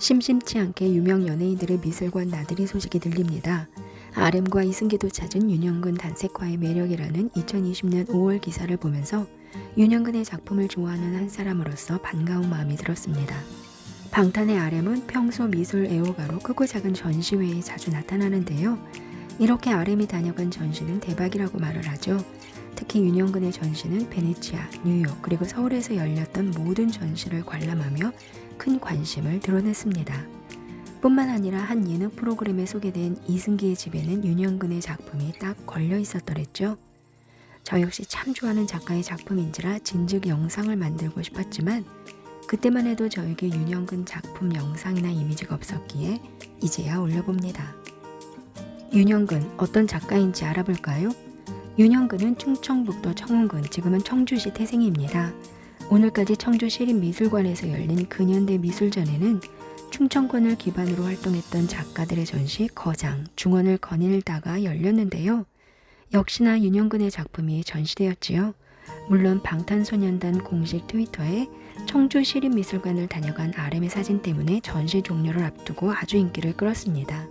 심심치 않게 유명 연예인들의 미술관 나들이 소식이 들립니다. RM과 이승기도 찾은 윤영근 단색화의 매력이라는 2020년 5월 기사를 보면서 윤영근의 작품을 좋아하는 한 사람으로서 반가운 마음이 들었습니다. 방탄의 RM은 평소 미술 애호가로 크고 작은 전시회에 자주 나타나는데요. 이렇게 RM이 다녀간 전시는 대박이라고 말을 하죠. 특히 윤영근의 전시는 베네치아, 뉴욕 그리고 서울에서 열렸던 모든 전시를 관람하며 큰 관심을 드러냈습니다. 뿐만 아니라 한 예능 프로그램에 소개된 이승기의 집에는 윤영근의 작품이 딱 걸려 있었더랬죠. 저 역시 참 좋아하는 작가의 작품인지라 진즉 영상을 만들고 싶었지만 그때만 해도 저에게 윤영근 작품 영상이나 이미지가 없었기에 이제야 올려봅니다. 윤영근 어떤 작가인지 알아볼까요? 윤영근은 충청북도 청운군, 지금은 청주시 태생입니다. 오늘까지 청주 시립미술관에서 열린 근현대 미술전에는 충청권을 기반으로 활동했던 작가들의 전시 거장, 중원을 거닐다가 열렸는데요. 역시나 윤영근의 작품이 전시되었지요. 물론 방탄소년단 공식 트위터에 청주 시립미술관을 다녀간 RM의 사진 때문에 전시 종료를 앞두고 아주 인기를 끌었습니다.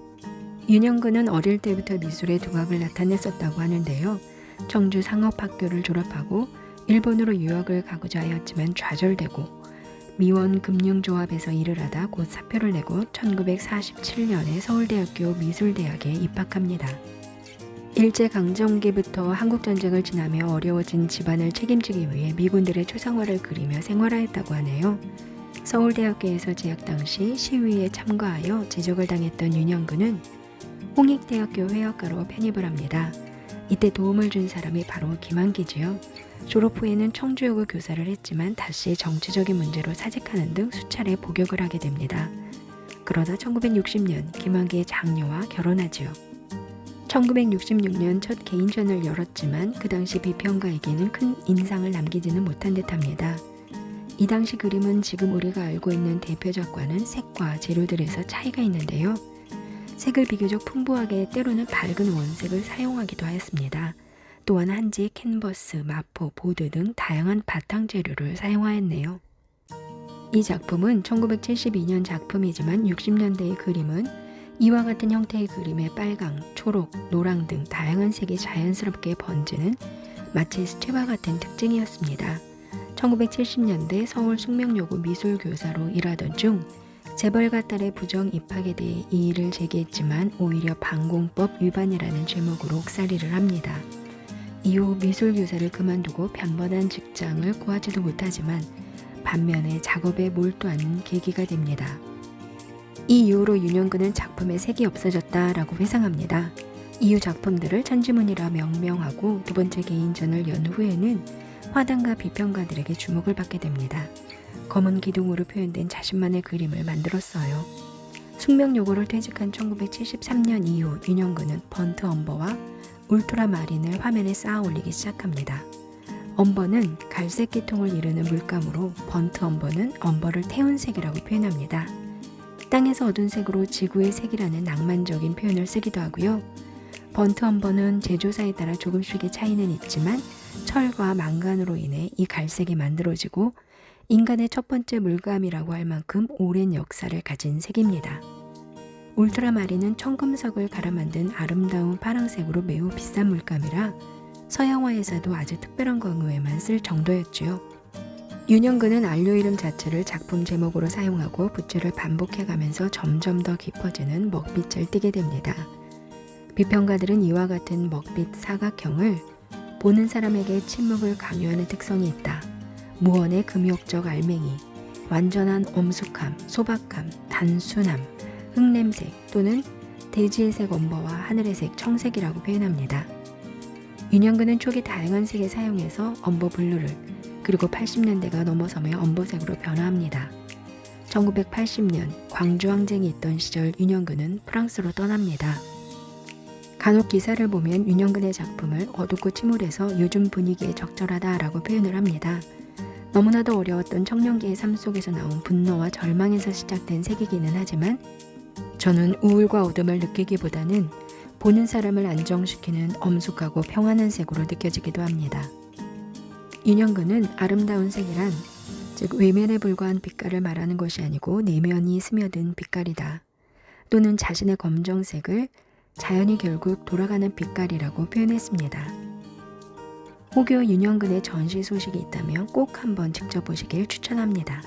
윤영근은 어릴 때부터 미술의 두각을 나타냈었다고 하는데요. 청주 상업학교를 졸업하고 일본으로 유학을 가고자 하였지만 좌절되고 미원금융조합에서 일을 하다 곧 사표를 내고 1947년에 서울대학교 미술대학에 입학합니다. 일제강점기부터 한국전쟁을 지나며 어려워진 집안을 책임지기 위해 미군들의 초상화를 그리며 생활하였다고 하네요. 서울대학교에서 재학 당시 시위에 참가하여 제적을 당했던 윤영근은 홍익대학교 회화과로 편입을 합니다. 이때 도움을 준 사람이 바로 김한기지요. 졸업 후에는 청주여고 교사를 했지만 다시 정치적인 문제로 사직하는 등 수차례 복역을 하게 됩니다. 그러다 1960년 김한기의 장녀와 결혼하지요. 1966년 첫 개인전을 열었지만 그 당시 비평가에게는 큰 인상을 남기지는 못한 듯합니다. 이 당시 그림은 지금 우리가 알고 있는 대표작과는 색과 재료들에서 차이가 있는데요. 색을 비교적 풍부하게 때로는 밝은 원색을 사용하기도 하였습니다. 또한 한지, 캔버스, 마포, 보드 등 다양한 바탕 재료를 사용하였네요. 이 작품은 1972년 작품이지만 60년대의 그림은 이와 같은 형태의 그림에 빨강, 초록, 노랑 등 다양한 색이 자연스럽게 번지는 마치 수채화 같은 특징이었습니다. 1970년대 서울 숙명여고 미술교사로 일하던 중 재벌가 딸의 부정 입학에 대해 이의를 제기했지만 오히려 방공법 위반이라는 죄목으로 옥살이를 합니다. 이후 미술교사를 그만두고 변번한 직장을 구하지도 못하지만 반면에 작업에 몰두하는 계기가 됩니다. 이 이후로 윤영근은 작품에 색이 없어졌다라고 회상합니다. 이후 작품들을 천지문이라 명명하고 두 번째 개인전을 연 후에는 화단과 비평가들에게 주목을 받게 됩니다. 검은 기둥으로 표현된 자신만의 그림을 만들었어요. 숙명여고를 퇴직한 1973년 이후 윤영근은 번트 엄버와 울트라 마린을 화면에 쌓아 올리기 시작합니다. 엄버는 갈색 계통을 이루는 물감으로 번트 엄버는 엄버를 태운 색이라고 표현합니다. 땅에서 얻은 색으로 지구의 색이라는 낭만적인 표현을 쓰기도 하고요. 번트 엄버는 제조사에 따라 조금씩의 차이는 있지만 철과 망간으로 인해 이 갈색이 만들어지고 인간의 첫 번째 물감이라고 할 만큼 오랜 역사를 가진 색입니다. 울트라마린은 청금석을 갈아 만든 아름다운 파란색으로 매우 비싼 물감이라 서양화에서도 아주 특별한 경우에만 쓸 정도였지요. 윤영근은 안료 이름 자체를 작품 제목으로 사용하고 붓질을 반복해가면서 점점 더 깊어지는 먹빛을 띠게 됩니다. 비평가들은 이와 같은 먹빛 사각형을 보는 사람에게 침묵을 강요하는 특성이 있다. 무언의 금욕적 알맹이, 완전한 엄숙함, 소박함, 단순함, 흙냄색 또는 대지의 색 엄버와 하늘의 색 청색이라고 표현합니다. 윤영근은 초기 다양한 색을 사용해서 엄버 블루를 그리고 80년대가 넘어서며 엄버색으로 변화합니다. 1980년 광주 항쟁이 있던 시절 윤영근은 프랑스로 떠납니다. 간혹 기사를 보면 윤영근의 작품을 어둡고 침울해서 요즘 분위기에 적절하다라고 표현을 합니다. 너무나도 어려웠던 청년기의 삶 속에서 나온 분노와 절망에서 시작된 색이기는 하지만 저는 우울과 어둠을 느끼기보다는 보는 사람을 안정시키는 엄숙하고 평안한 색으로 느껴지기도 합니다. 윤영근은 아름다운 색이란 즉 외면에 불과한 빛깔을 말하는 것이 아니고 내면이 스며든 빛깔이다. 또는 자신의 검정색을 자연이 결국 돌아가는 빛깔이라고 표현했습니다. 호교 윤영근의 전시 소식이 있다면 꼭 한번 직접 보시길 추천합니다.